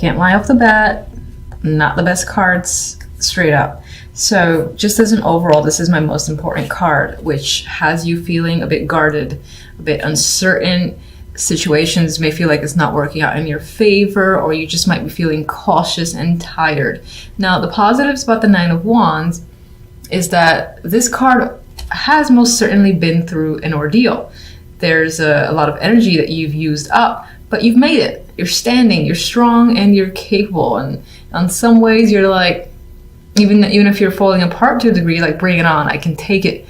Can't lie off the bat. Not the best cards, straight up. So just as an overall, this is my most important card, which has you feeling a bit guarded, a bit uncertain. Situations may feel like it's not working out in your favor, or you just might be feeling cautious and tired. Now, the positives about the Nine of Wands is that this card has most certainly been through an ordeal. There's a lot of energy that you've used up, but you've made it. You're standing, you're strong, and you're capable. And in some ways, you're like, even if you're falling apart to a degree, like, bring it on. I can take it.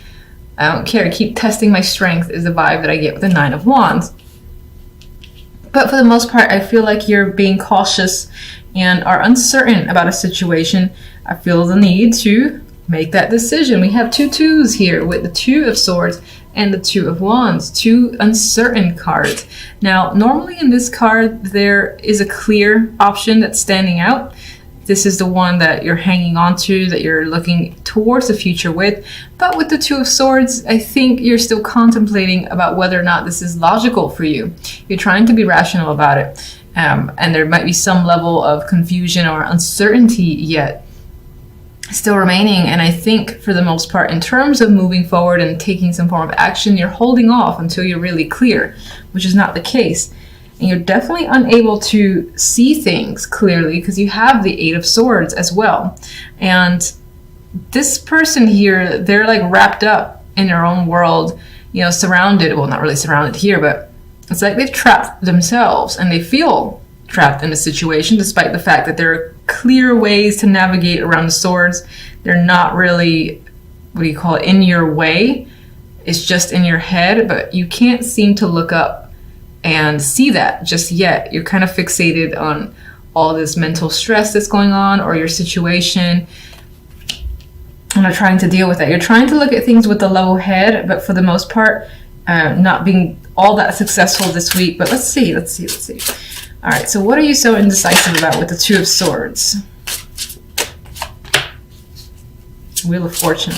I don't care. Keep testing my strength is the vibe that I get with the Nine of Wands. But for the most part, I feel like you're being cautious and are uncertain about a situation. I feel the need to make that decision. We have two twos here with the Two of Swords and the Two of Wands, two uncertain cards. Now, normally in this card, there is a clear option that's standing out. This is the one that you're hanging on to, that you're looking towards the future with. But with the Two of Swords, I think you're still contemplating about whether or not this is logical for you. You're trying to be rational about it. And there might be some level of confusion or uncertainty yet still remaining. And I think for the most part, in terms of moving forward and taking some form of action, you're holding off until you're really clear, which is not the case. And you're definitely unable to see things clearly because you have the Eight of Swords as well. And this person here, they're like wrapped up in their own world, you know, surrounded, well, not really surrounded here, but it's like they've trapped themselves and they feel trapped in a situation despite the fact that there are clear ways to navigate around the swords. They're not really, what do you call it, in your way. It's just in your head, but you can't seem to look up and see that just yet. You're kind of fixated on all this mental stress that's going on or your situation and are trying to deal with that. You're trying to look at things with a level head, but for the most part, not being all that successful this week. But let's see. All right, so what are you so indecisive about with the Two of Swords? Wheel of Fortune.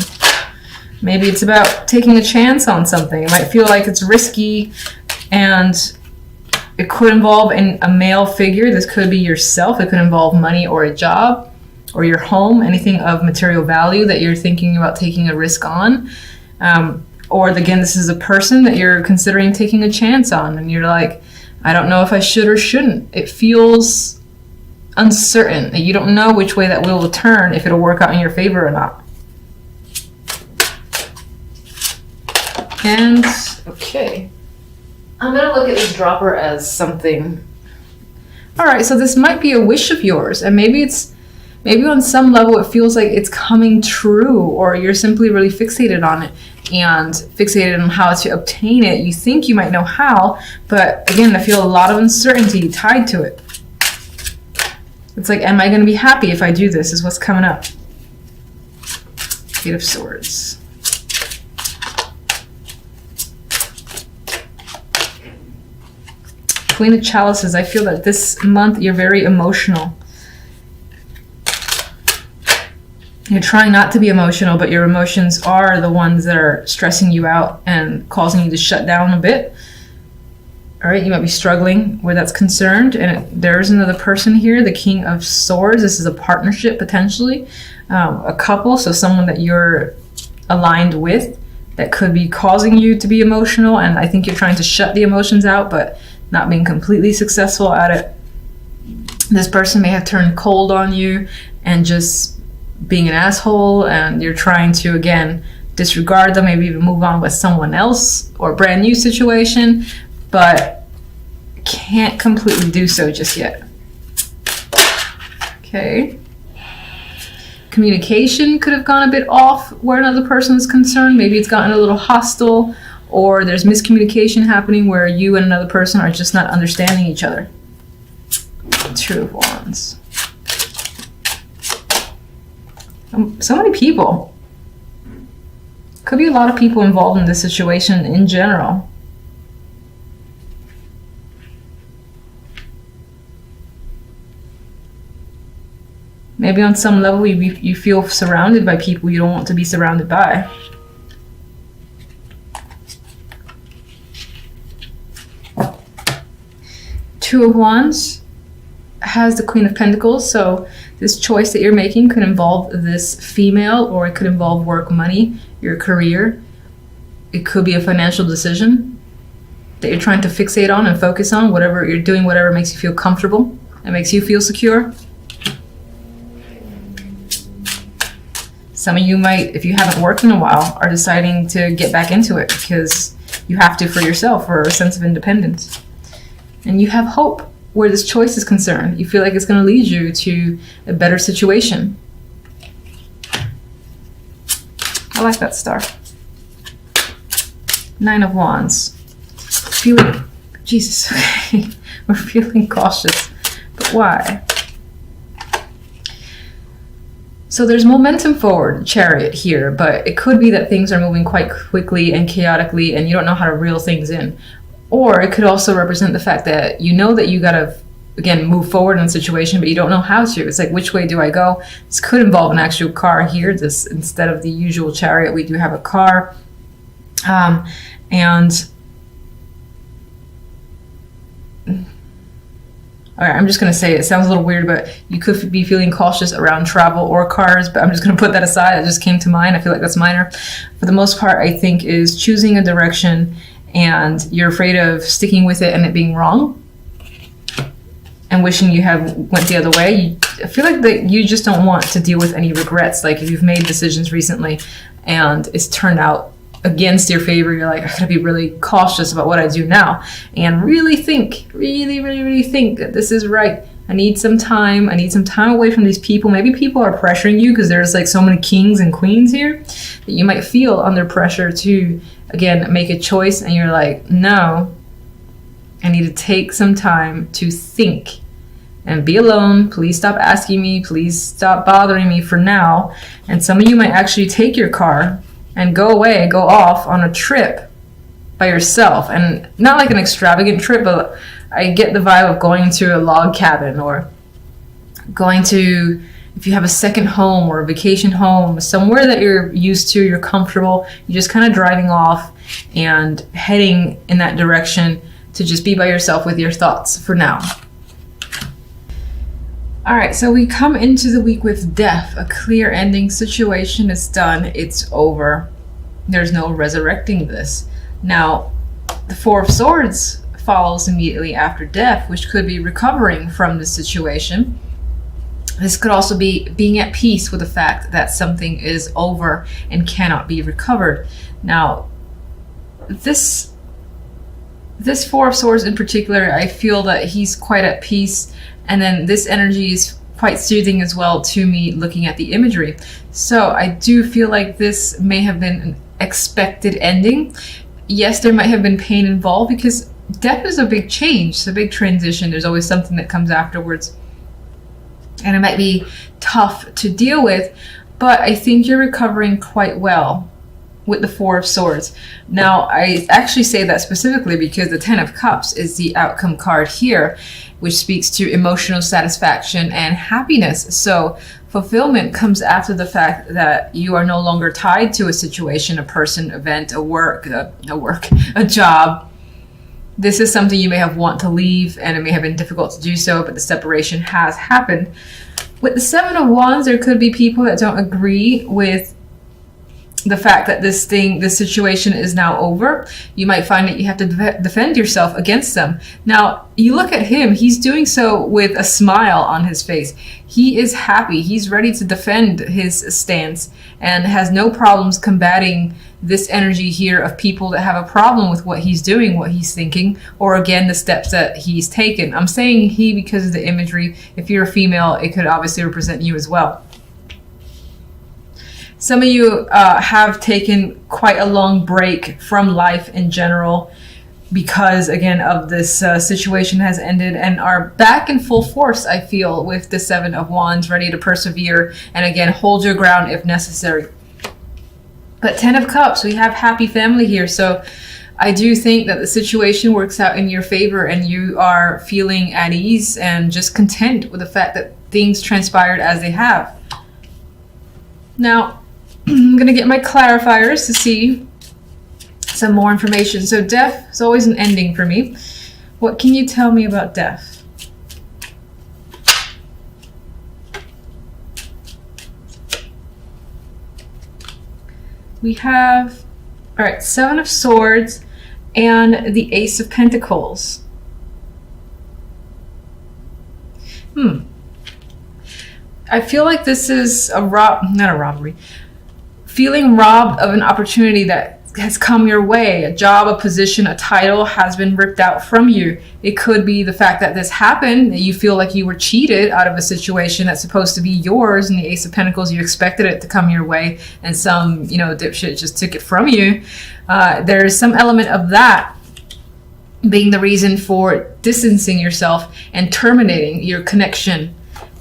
Maybe it's about taking a chance on something. It might feel like it's risky, and it could involve a male figure. This could be yourself. It could involve money or a job or your home, anything of material value that you're thinking about taking a risk on. Or again, this is a person that you're considering taking a chance on, and you're like, I don't know if I should or shouldn't. It feels uncertain. You don't know which way that wheel will turn, if it'll work out in your favor or not. And, okay. I'm going to look at this dropper as something. All right, so this might be a wish of yours, and maybe on some level it feels like it's coming true, or you're simply really fixated on it and fixated on how to obtain it. You think you might know how, but again, I feel a lot of uncertainty tied to it. It's like, am I going to be happy if I do this, is what's coming up. Eight of Swords. Queen of Chalices. I feel that this month you're very emotional. You're trying not to be emotional, but your emotions are the ones that are stressing you out and causing you to shut down a bit. All right, you might be struggling where that's concerned. And there's another person here, the King of Swords. This is a partnership, potentially. A couple, so someone that you're aligned with that could be causing you to be emotional. And I think you're trying to shut the emotions out, but not being completely successful at it. This person may have turned cold on you and just being an asshole, and you're trying to, again, disregard them, maybe even move on with someone else or a brand new situation, but can't completely do so just yet. Okay. Communication could have gone a bit off where another person is concerned. Maybe it's gotten a little hostile, or there's miscommunication happening where you and another person are just not understanding each other. Two of Wands. So many people. Could be a lot of people involved in this situation in general. Maybe on some level you feel surrounded by people you don't want to be surrounded by. Two of Wands. has the Queen of Pentacles, so this choice that you're making could involve this female, or it could involve work, money, your career. It could be a financial decision that you're trying to fixate on and focus on. Whatever you're doing, whatever makes you feel comfortable and makes you feel secure. Some of you might, if you haven't worked in a while, are deciding to get back into it because you have to for yourself, for a sense of independence. And you have hope where this choice is concerned. You feel like it's going to lead you to a better situation. I like that star. 9 of Wands. Feeling, Jesus, okay. We're feeling cautious. But why? So there's momentum forward, Chariot here, but it could be that things are moving quite quickly and chaotically and you don't know how to reel things in. Or it could also represent the fact that you know that you gotta, again, move forward in a situation, but you don't know how to. It's like, which way do I go? This could involve an actual car here. This, instead of the usual chariot, we do have a car. All right, I'm just going to say it sounds a little weird, but you could be feeling cautious around travel or cars, but I'm just going to put that aside. That just came to mind. I feel like that's minor. For the most part, I think is choosing a direction and you're afraid of sticking with it and it being wrong and wishing you had went the other way. I feel like that you just don't want to deal with any regrets. Like if you've made decisions recently and it's turned out against your favor, you're like, I gotta be really cautious about what I do now and really think, really think that this is right. I need some time away from these people. Maybe people are pressuring you because there's like so many kings and queens here that you might feel under pressure to, again, make a choice and you're like, no, I need to take some time to think and be alone. Please stop asking me. Please stop bothering me for now. And some of you might actually take your car and go away, go off on a trip by yourself. And not like an extravagant trip, but I get the vibe of going to a log cabin or going to, if you have a second home or a vacation home, somewhere that you're used to, you're comfortable, you're just kind of driving off and heading in that direction to just be by yourself with your thoughts for now. All right, so we come into the week with death, a clear ending. Situation is done, it's over. There's no resurrecting this. Now, the Four of Swords follows immediately after death, which could be recovering from the situation. This could also be being at peace with the fact that something is over and cannot be recovered. Now, this Four of Swords in particular, I feel that he's quite at peace. And then this energy is quite soothing as well to me looking at the imagery. So I do feel like this may have been an expected ending. Yes, there might have been pain involved because death is a big change. It's a big transition. There's always something that comes afterwards. And it might be tough to deal with, but I think you're recovering quite well with the Four of Swords. Now, I actually say that specifically because the Ten of Cups is the outcome card here, which speaks to emotional satisfaction and happiness. So fulfillment comes after the fact that you are no longer tied to a situation, a person, event, a job. This is something you may have want to leave and it may have been difficult to do so, but the separation has happened. With the Seven of Wands, there could be people that don't agree with the fact that this situation is now over. You might find that you have to defend yourself against them. Now, you look at him, he's doing so with a smile on his face. He is happy. He's ready to defend his stance and has no problems combating this energy here of people that have a problem with what he's doing, what he's thinking, or again, the steps that he's taken. I'm saying he because of the imagery. If you're a female, it could obviously represent you as well. Some of you have taken quite a long break from life in general because, again, of this situation has ended and are back in full force, I feel, with the Seven of Wands, ready to persevere and, again, hold your ground if necessary. But Ten of Cups, we have happy family here. So I do think that the situation works out in your favor and you are feeling at ease and just content with the fact that things transpired as they have. Now, I'm going to get my clarifiers to see some more information. So death is always an ending for me. What can you tell me about death? We have, all right, Seven of Swords and the Ace of Pentacles. I feel like this is not a robbery. Feeling robbed of an opportunity that has come your way. A job, a position, a title has been ripped out from you. It could be the fact that this happened, that you feel like you were cheated out of a situation that's supposed to be yours. And the Ace of Pentacles, you expected it to come your way, and some, dipshit just took it from you. There's some element of that being the reason for distancing yourself and terminating your connection,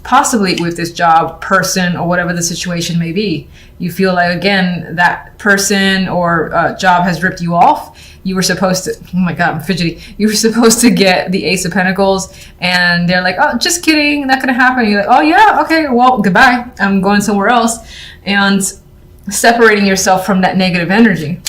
possibly with this job, person, or whatever the situation may be. You feel like, again, that person or job has ripped you off. You were supposed to, oh my God, I'm fidgety. You were supposed to get the Ace of Pentacles, and they're like, oh, just kidding, not gonna happen. You're like, oh yeah, okay, well, goodbye. I'm going somewhere else. And separating yourself from that negative energy.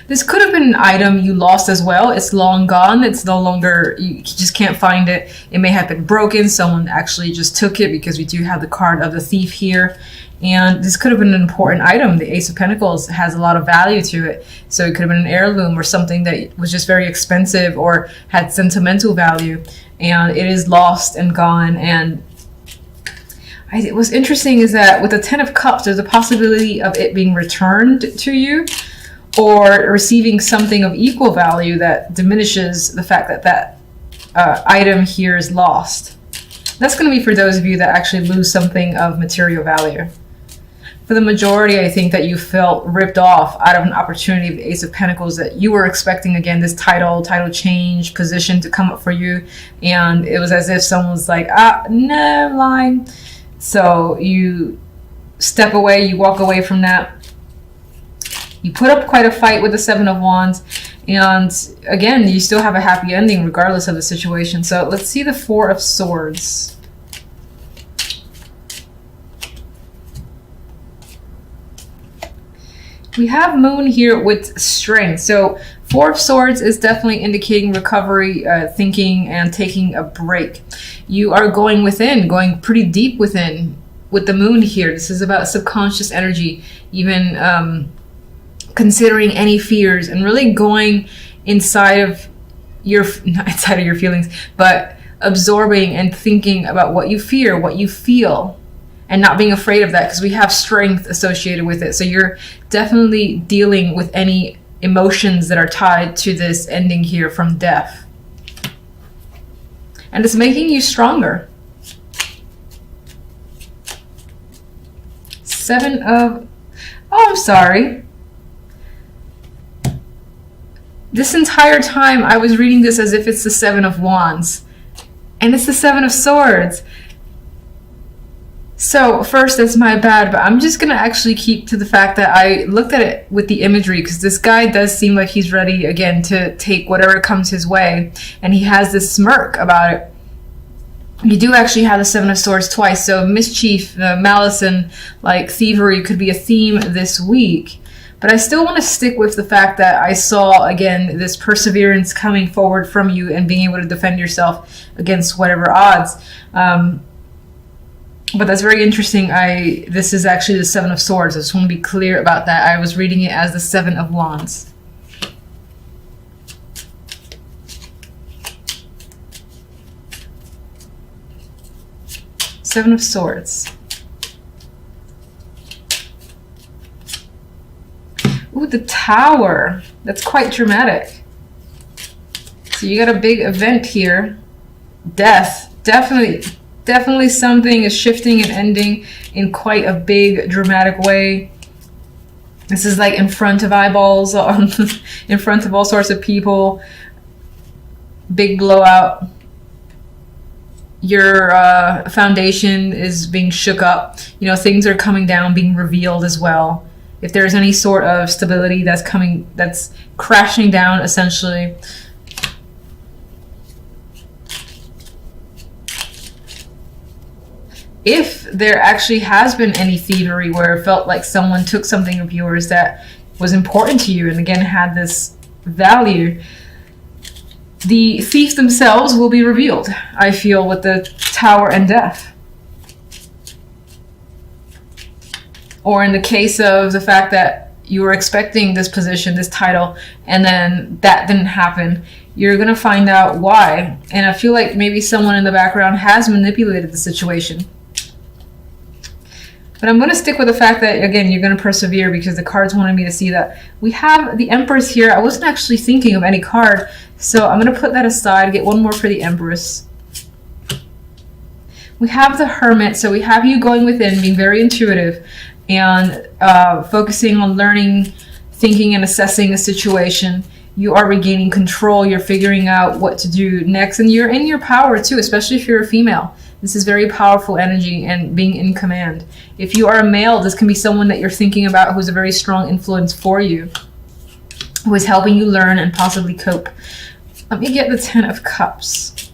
This could have been an item you lost as well. It's long gone. It's no longer, you just can't find it. It may have been broken. Someone actually just took it, because we do have the card of the thief here. And this could have been an important item. The Ace of Pentacles has a lot of value to it. So it could have been an heirloom or something that was just very expensive or had sentimental value. And it is lost and gone. And what's interesting is that with the Ten of Cups, there's a possibility of it being returned to you, or receiving something of equal value that diminishes the fact that that item here is lost. That's going to be for those of you that actually lose something of material value. For the majority, I think that you felt ripped off out of an opportunity of the Ace of Pentacles, that you were expecting, again, this title change, position to come up for you. And it was as if someone was like, no, I'm lying. So you step away, you walk away from that. You put up quite a fight with the Seven of Wands, and again, you still have a happy ending regardless of the situation. So let's see the Four of Swords. We have Moon here with strength. So Four of Swords is definitely indicating recovery, thinking, and taking a break. You are going within, going pretty deep within with the Moon here. This is about subconscious energy, even considering any fears and really going inside of not inside of your feelings, but absorbing and thinking about what you fear, what you feel, and not being afraid of that, because we have strength associated with it. So you're definitely dealing with any emotions that are tied to this ending here from death. And it's making you stronger. I'm sorry. This entire time I was reading this as if it's the Seven of Wands, and it's the Seven of Swords. So first, that's my bad, but I'm just gonna actually keep to the fact that I looked at it with the imagery, because this guy does seem like he's ready again to take whatever comes his way, and he has this smirk about it. You do actually have the Seven of Swords twice, so mischief, malice, and like thievery could be a theme this week. But I still want to stick with the fact that I saw, again, this perseverance coming forward from you and being able to defend yourself against whatever odds. But that's very interesting. This is actually the Seven of Swords. I just want to be clear about that. I was reading it as the Seven of Wands. Seven of Swords. Ooh, the Tower. That's quite dramatic. So you got a big event here. Death. Definitely something is shifting and ending in quite a big dramatic way. This is like in front of eyeballs, in front of all sorts of people. Big blowout. Your foundation is being shook up. Things are coming down, being revealed as well. If there's any sort of stability that's crashing down, essentially. If there actually has been any thievery where it felt like someone took something of yours that was important to you and again had this value, the thief themselves will be revealed, I feel, with the Tower and Death. Or in the case of the fact that you were expecting this position, this title, and then that didn't happen, you're going to find out why. And I feel like maybe someone in the background has manipulated the situation. But I'm going to stick with the fact that, again, you're going to persevere because the cards wanted me to see that. We have the Empress here. I wasn't actually thinking of any card, so I'm going to put that aside, get one more for the Empress. We have the Hermit, so we have you going within, being very intuitive, and focusing on learning, thinking, and assessing a situation. You are regaining control. You're figuring out what to do next, and you're in your power too, especially if you're a female. This is very powerful energy and being in command. If you are a male, this can be someone that you're thinking about who's a very strong influence for you, who is helping you learn and possibly cope. Let me get the Ten of Cups.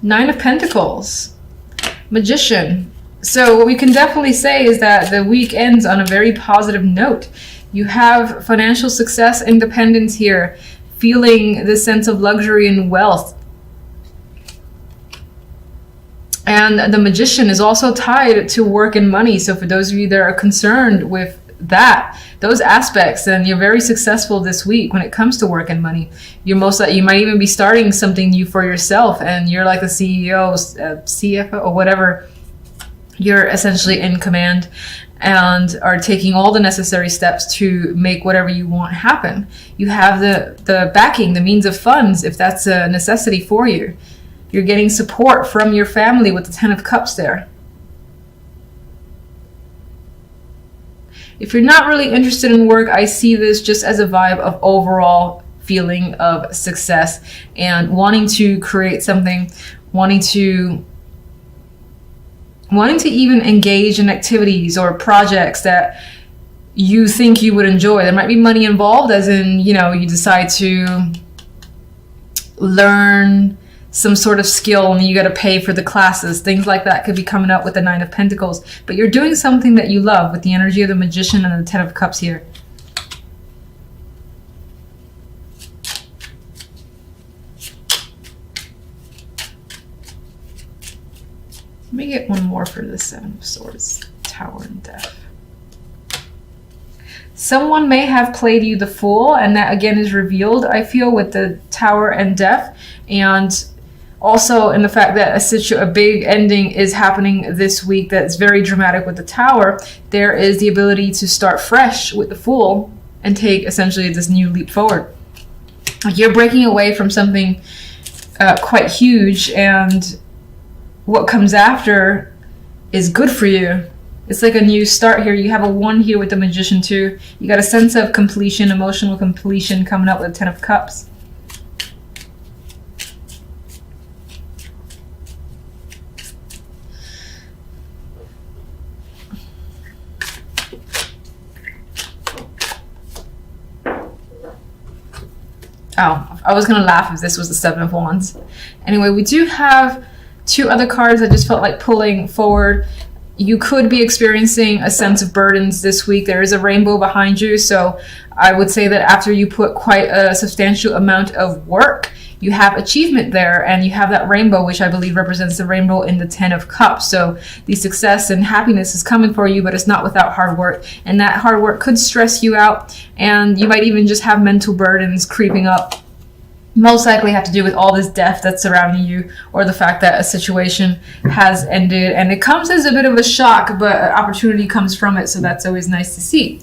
Nine of Pentacles. Magician. So what we can definitely say is that the week ends on a very positive note. You have financial success, independence here, feeling this sense of luxury and wealth. And the Magician is also tied to work and money. So for those of you that are concerned with that, those aspects, then you're very successful this week when it comes to work and money. You might even be starting something new for yourself, and you're like the CEO, CFO, or whatever. You're essentially in command and are taking all the necessary steps to make whatever you want happen. You have the backing, the means of funds, if that's a necessity for you. You're getting support from your family with the Ten of Cups there. If you're not really interested in work, I see this just as a vibe of overall feeling of success and wanting to create something, wanting to even engage in activities or projects that you think you would enjoy. There might be money involved, as in, you decide to learn some sort of skill and you got to pay for the classes. Things like that could be coming up with the Nine of Pentacles. But you're doing something that you love with the energy of the Magician and the Ten of Cups here. Let me get one more for the Seven of Swords, Tower and Death. Someone may have played you the Fool, and that again is revealed, I feel, with the Tower and Death, and also in the fact that a big ending is happening this week that's very dramatic with the Tower. There is the ability to start fresh with the Fool and take essentially this new leap forward. You're breaking away from something quite huge, and what comes after is good for you. It's like a new start here. You have a 1 here with the Magician too. You got a sense of completion, emotional completion coming up with the Ten of Cups. Oh, I was gonna laugh if this was the Seven of Wands. Anyway, we do have 2 other cards I just felt like pulling forward. You could be experiencing a sense of burdens this week. There is a rainbow behind you, so I would say that after you put quite a substantial amount of work, you have achievement there, and you have that rainbow, which I believe represents the rainbow in the Ten of Cups. So the success and happiness is coming for you, but it's not without hard work, and that hard work could stress you out, and you might even just have mental burdens creeping up. Most likely have to do with all this death that's surrounding you, or the fact that a situation has ended, and it comes as a bit of a shock, but opportunity comes from it, so that's always nice to see.